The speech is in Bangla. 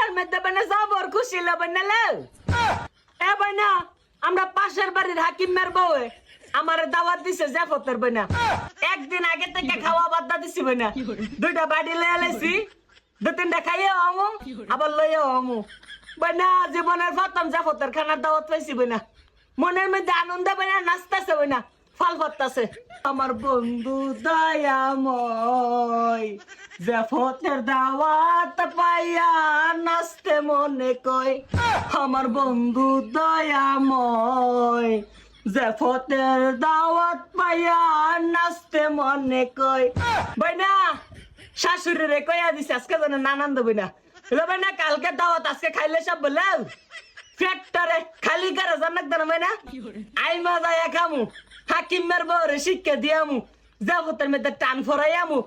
বিয়ার মধ্যে বানা জবর খুশি লবেন না লো এ বানা আমরা পাশের বাড়ির হাকিমের বউ আমার দাওয়াত দিছে জাফতের বানা একদিন আগে থেকে খাওয়া বাদ দিছি বানা দুইটা বাড়ি লয়ে আলাইছি দু তিনটা খাইয়ে আমু আবার লইয়ে আমু বানা জীবনের প্রথম জাফতের খানার দাওয়াত পাইছি বানা মনের মধ্যে আনন্দ বানা নাচতেছে বানা ফল ফটতাছে আমার বন্ধু দয়াময় জাফতের দাওয়াত পাইয়া নাচতে মনে কয় আমার বন্ধু দয়াময় জাফতের দাওয়াত পাইয়া নাচতে মনে কয় বইনা শাশুড়িরে কইয়া দিছে আজকে যেন নানান দেবে না বইনা কালকে দাওয়াত আজকে খাইলে সব বলে ফ্যাক্টরে খালি করে জানাক দেন বইনা আই মজা খামু হাকিমের বউরে শিক্ষা দিয়ামু জাফতের মধ্যে টান ফরাইয়ামু